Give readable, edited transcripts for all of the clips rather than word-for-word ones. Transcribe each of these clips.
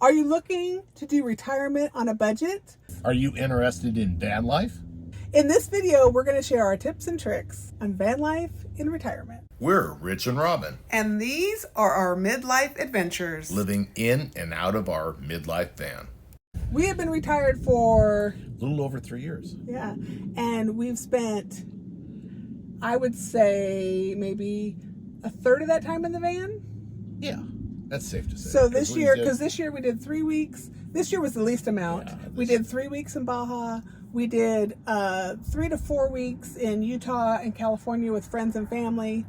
Are you looking to do retirement on a budget? Are you interested in van life? In this video, we're going to share our tips and tricks on van life in retirement. We're Rich and Robin, And these are our midlife adventures. living in and out of our midlife van. We have been retired for, A little over 3 years. yeah, and we've spent, I would say, maybe a third of that time in the van. Yeah, that's safe to say. So this year, because this year we did 3 weeks. This year was the least amount. Yeah, we did 3 weeks in Baja. We did 3 to 4 weeks in Utah and California with friends and family.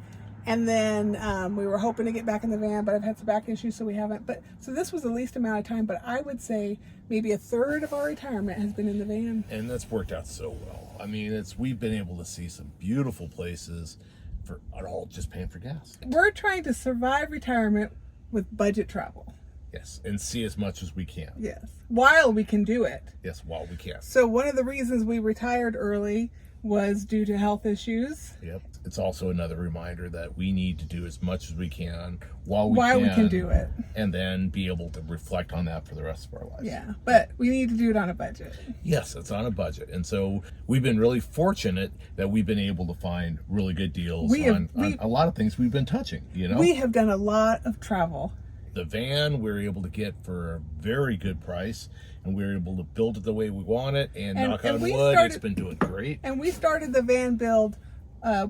And then we were hoping to get back in the van, but I've had some back issues, so we haven't. But so this was the least amount of time, but I would say maybe a third of our retirement has been in the van. And that's worked out so well. I mean, we've been able to see some beautiful places for all just paying for gas. We're trying to survive retirement with budget travel. Yes, and see as much as we can. Yes, while we can do it. Yes, while we can. So one of the reasons we retired early was due to health issues. Yep. It's also another reminder that we need to do as much as we can while we can do it. And then be able to reflect on that for the rest of our lives. Yeah, but we need to do it on a budget. Yes, it's on a budget. And so we've been really fortunate that we've been able to find really good deals on a lot of things we've been touching, you know? We have done a lot of travel. The van we were able to get for a very good price, and we were able to build it the way we want it, and knock on wood, it's been doing great. And we started the van build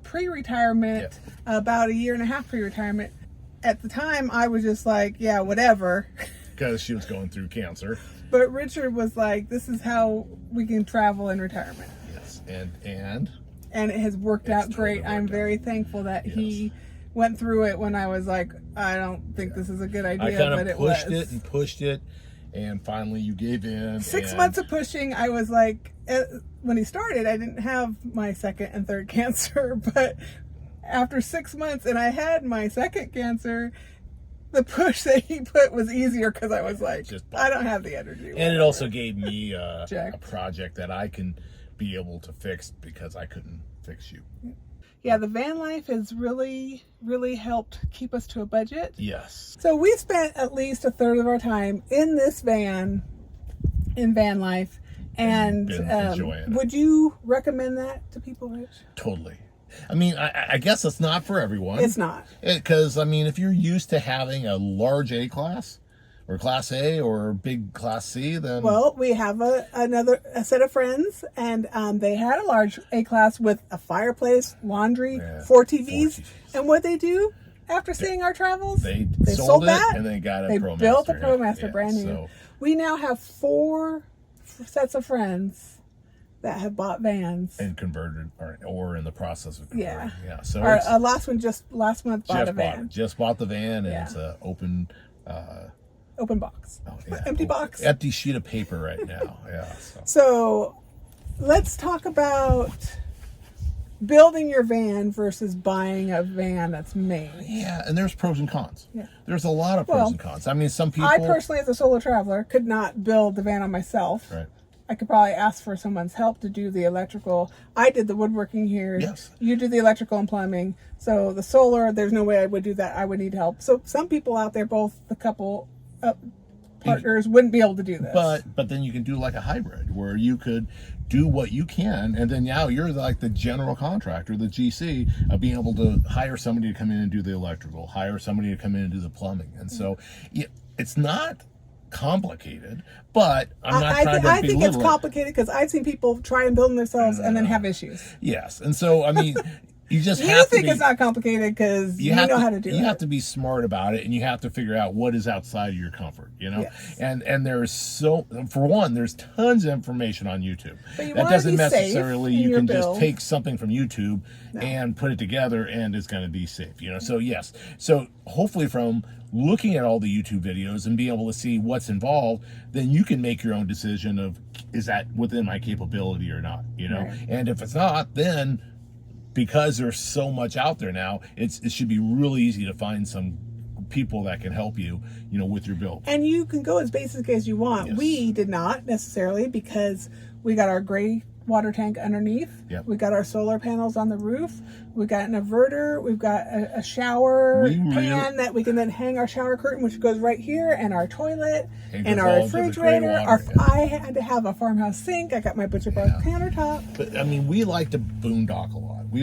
pre-retirement, about a year and a half pre-retirement. At the time, I was just like, yeah, whatever. Because she was going through cancer. But Richard was like, this is how we can travel in retirement. Yes, and it has worked out great. I'm very thankful that he went through it when I was like, I don't think this is a good idea. I kind of pushed it, and finally you gave in. 6 months of pushing, I was like, when he started, I didn't have my second and third cancer, but after 6 months, and I had my second cancer, the push that he put was easier because I was like, I don't have the energy. And it also gave me a project that I can be able to fix because I couldn't fix you. Yeah, the van life has really, really helped keep us to a budget. Yes. So we spent at least a third of our time in this van, in van life. And would you recommend that to people, Rich? Totally. I mean, I guess it's not for everyone. It's not. Because, I mean, if you're used to having a large A-class, or Class A, or big Class C, then... Well, we have a set of friends, and they had a large A-class with a fireplace, laundry, 4 TVs. And what they do after seeing our travels? They sold that, and they got a ProMaster. They built a ProMaster brand new. So. We now have 4 sets of friends that have bought vans. And converted, or in the process of converting. Yeah. So our last one last month bought a van. Just bought the van, and it's an open box. Oh, yeah. Empty box. Empty sheet of paper right now. Yeah. So let's talk about building your van versus buying a van that's made. Yeah, and there's pros and cons. Yeah. There's a lot of pros and cons. I mean, some people... I personally, as a solo traveler, could not build the van on myself. Right. I could probably ask for someone's help to do the electrical. I did the woodworking here. Yes. You did the electrical and plumbing. So the solar, there's no way I would do that. I would need help. So some people out there, both the couple... partners wouldn't be able to do this. But then you can do like a hybrid where you could do what you can, and then now you're like the general contractor, the GC, of being able to hire somebody to come in and do the electrical, hire somebody to come in and do the plumbing. And so it's not complicated, but I'm not trying to I think it's complicated because I've seen people try and build them themselves and then have issues. Yes. And so, I mean... You just have to think it's not comcomplicated because you know how to do it. You have to be smart about it, and you have to figure out what is outside of your comfort, you know? Yes. And there's for one, there's tons of information on YouTube. But that doesn't necessarily, you can build. just take something from YouTube and put it together and it's going to be safe, you know? So yes. So hopefully from looking at all the YouTube videos and being able to see what's involved, then you can make your own decision of, is that within my capability or not, you know? Right. And if it's not, then... because there's so much out there now, it should be really easy to find some people that can help you, you know, with your build. And you can go as basic as you want. Yes. We did not necessarily because we got our gray water tank underneath. Yep. We've got our solar panels on the roof. We've got an inverter. We've got a shower pan that we can then hang our shower curtain, which goes right here, and our toilet, and our refrigerator. I had to have a farmhouse sink. I got my butcher box countertop. But I mean, we like to boondock a lot. We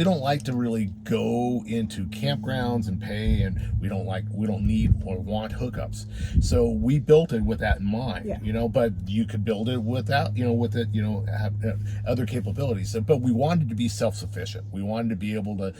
don't like to really go into campgrounds and pay, and we don't need or want hookups. So we built it with that in mind, you know, but you could build it without, you know, with it, you know, have other capabilities. So, but we wanted to be self-sufficient. We wanted to be able to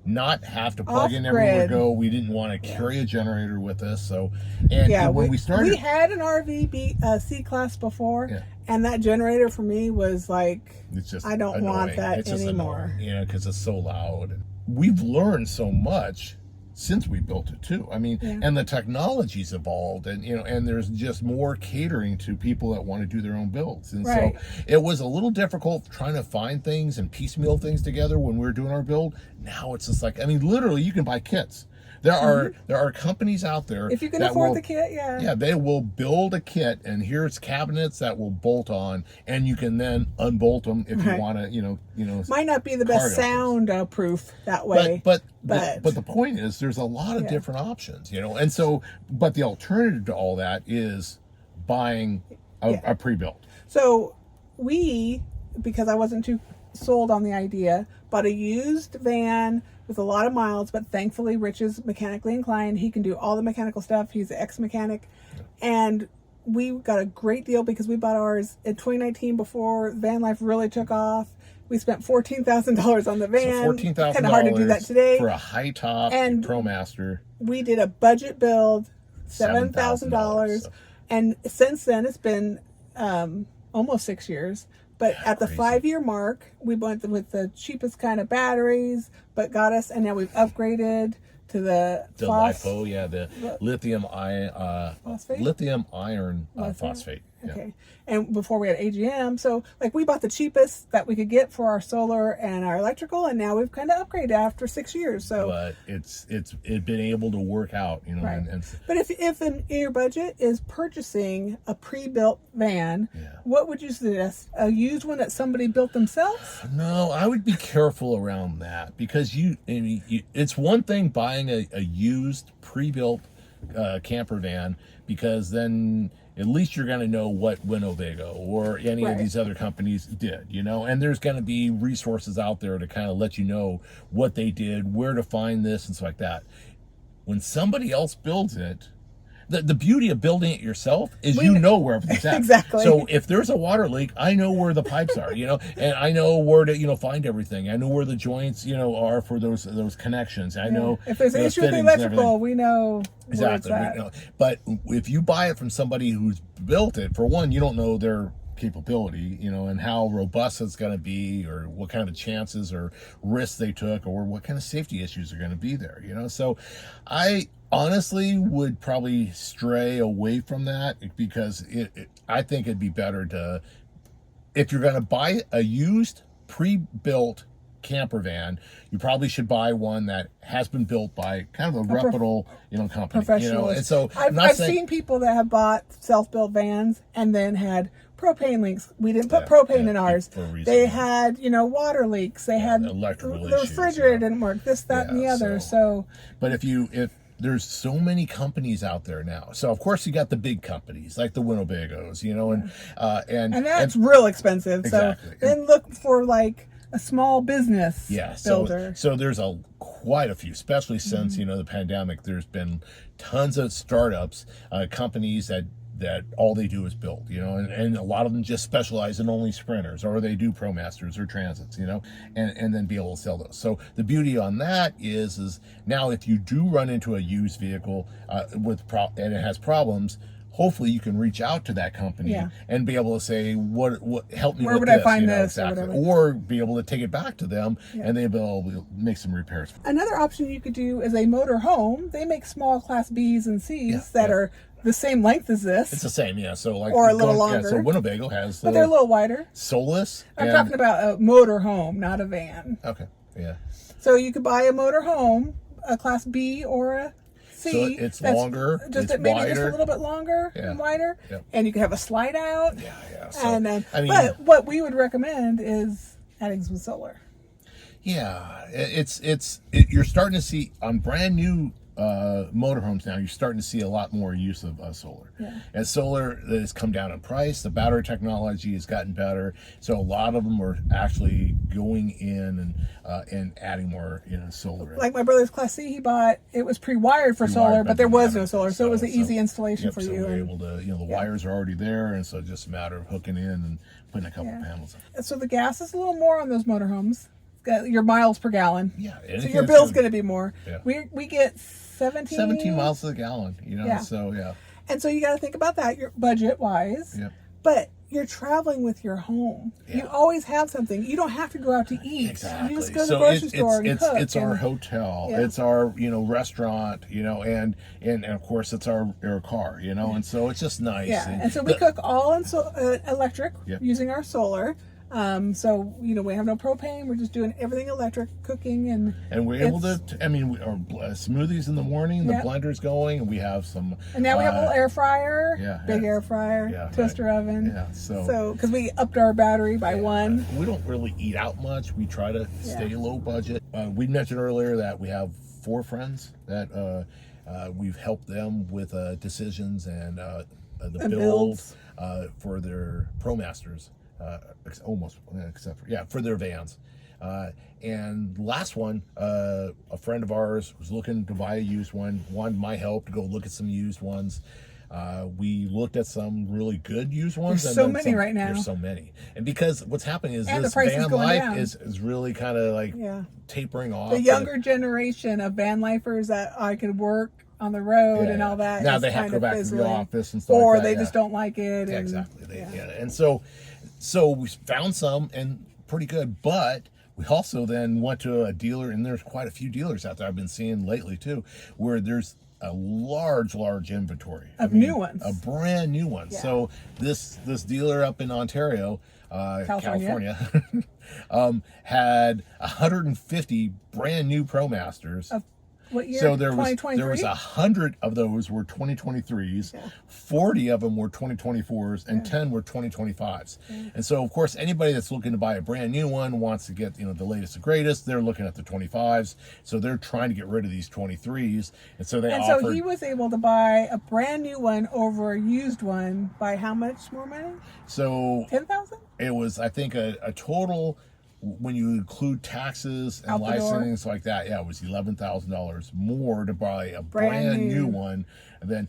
not have to plug in everywhere we go. We didn't want to carry a generator with us. So, and when we started, we had an RV C-Class before, and that generator for me was like, it's just I don't want that anymore. You know, because it's so loud. We've learned so much since we built it too. I mean, and the technology's evolved, and you know, and there's just more catering to people that want to do their own builds. And so it was a little difficult trying to find things and piecemeal things together when we were doing our build. Now it's just like, I mean, literally you can buy kits. There are companies out there, if you can afford the kit, they will build a kit, and here's cabinets that will bolt on, and you can then unbolt them if you want to, you know. Might not be the best sound proof that way, but the point is, there's a lot of different options, you know, and so, but the alternative to all that is buying a pre-built. So because I wasn't too sold on the idea, bought a used van with a lot of miles, but thankfully Rich is mechanically inclined. He can do all the mechanical stuff. He's an ex-mechanic. And we got a great deal because we bought ours in 2019 before Vanlife really took off. We spent $14,000 on the van. So $14,000 kind of hard to do that today. For a high top and ProMaster. We did a budget build, $7,000. So. And since then, it's been almost 6 years. But at the 5-year mark, we went with the cheapest kind of batteries, but got us, and now we've upgraded to the LiPo, the lithium iron phosphate. Okay. And before we had AGM, so like we bought the cheapest that we could get for our solar and our electrical, and now we've kind of upgraded after 6 years. So, but it's been able to work out, you know. Right. But if in your budget is purchasing a pre-built van, what would you suggest? A used one that somebody built themselves? No, I would be careful around that, because it's one thing buying a used pre-built camper van, because then at least you're going to know what Winnebago or any of these other companies did, you know, and there's going to be resources out there to kind of let you know what they did, where to find this, and stuff like that. When somebody else builds it, the beauty of building it yourself is you know where everything's at. Exactly. So if there's a water leak, I know where the pipes are, you know, and I know where to, you know, find everything. I know where the joints, you know, are for those connections. I know if there's an issue with the electrical, we know exactly. Where it's at. But if you buy it from somebody who's built it, for one, you don't know their capability, you know, and how robust it's going to be, or what kind of chances or risks they took, or what kind of safety issues are going to be there, you know. So I honestly would probably stray away from that, because I think it'd be better to, if you're going to buy a used pre-built camper van, you probably should buy one that has been built by kind of a reputable, you know, company. You know, and so I've seen people that have bought self-built vans and then had propane leaks. We didn't put propane in ours. They had, you know, water leaks. They had electrical the refrigerator didn't work. This, that, and the other. So, but if there's so many companies out there now. So of course you got the big companies like the Winnebagos, you know, and that's real expensive. Exactly. So then look for like a small business builder. So there's quite a few, especially since, you know, the pandemic. There's been tons of startups, companies that all they do is build, you know, and a lot of them just specialize in only Sprinters, or they do ProMasters or Transits, you know, and then be able to sell those. So the beauty on that is now if you do run into a used vehicle and it has problems, hopefully you can reach out to that company and be able to say, what help me where with would this, I find you know, this, exactly. Or be able to take it back to them and they'll be able to make some repairs. Another option you could do is a motor home. They make small class B's and C's that are the same length as this. It's the same, So like, or a little longer. So Winnebago has, but they're a little wider. Solus. I'm talking about a motor home, not a van. Okay, yeah. So you could buy a motor home, a class B or a C C. So it's that's longer, just it's maybe just a wider. little bit longer and wider, and you can have a slide out. Yeah. So, And I mean, but what we would recommend is adding some solar. Yeah, you're starting to see on brand new motorhomes now. You're starting to see a lot more use of solar. Yeah. And solar has come down in price. The battery technology has gotten better, so a lot of them are actually going in and adding more solar. Like my brother's Class C, he bought it was pre-wired for solar, but there was no solar, so it was an easy installation for you. So we're able to, the wires are already there, and so it's just a matter of hooking in and putting a couple panels in. So the gas is a little more on those motorhomes. Your miles per gallon. Yeah. So your bill's going to be more. Yeah. We get 17 miles to the gallon, so yeah. And so you got to think about that, your budget wise. Yeah. But you're traveling with your home. Yeah. You always have something. You don't have to go out to eat. Exactly. You just go to the grocery store and cook. It's our hotel. Yeah. It's our restaurant. And of course it's our car. And so it's just nice. Yeah. And so we cook all in electric using our solar. So we have no propane. We're just doing everything electric, cooking, and we're able to. Our smoothies in the morning. The blender's going, and we have some. And now we have a little air fryer, big air fryer, toaster oven. Yeah. So because we upped our battery by one. We don't really eat out much. We try to stay low budget. We mentioned earlier that we have 4 friends that we've helped them with decisions and the builds for their ProMasters. For their vans. And last one, a friend of ours was looking to buy a used one, wanted my help to go look at some used ones. We looked at some really good used ones. There's so many right now. There's so many. And because what's happening is and this van life is really kind of like tapering off. The younger generation of van lifers that I could work on the road and all that. Now they have to go back to the office and stuff or like that. They just don't like it. And, exactly. And so we found some and pretty good, but we also then went to a dealer, and there's quite a few dealers out there I've been seeing lately too, where there's a large inventory of new ones, a brand new one. Yeah. So this dealer up in Ontario, California, had 150 brand new ProMasters. What year? So there was 100 of those were 2023s, 40 of them were 2024s, and 10 were 2025s. And so, of course, anybody that's looking to buy a brand new one wants to get the latest and greatest. They're looking at the 25s, so they're trying to get rid of these 23s. And so so he was able to buy a brand new one over a used one by how much more money? So $10,000. It was, I think, a total. When you include taxes and licensing like that, it was $11,000 more to buy a brand new one. And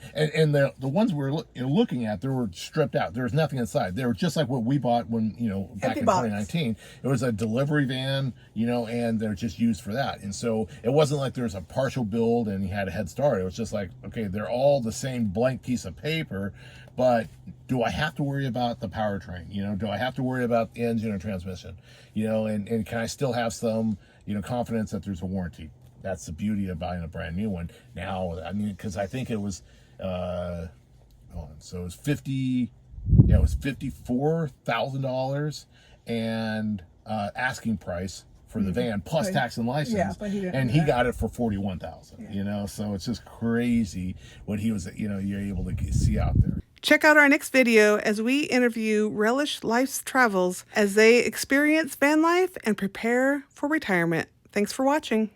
the ones we were looking at, they were stripped out. There was nothing inside. They were just like what we bought when back in 2019. It was a delivery van, and they're just used for that. And so it wasn't like there was a partial build and you had a head start. It was just like, okay, they're all the same blank piece of paper, but do I have to worry about the powertrain? Do I have to worry about the engine or transmission? And can I still have some, confidence that there's a warranty? That's the beauty of buying a brand new one. Now, because I think it was, so it was $54,000 and asking price for the van plus tax and license, he got it for $41,000. So it's just crazy what he was, you're able to see out there. Check out our next video as we interview Relish Life's Travels as they experience van life and prepare for retirement. Thanks for watching.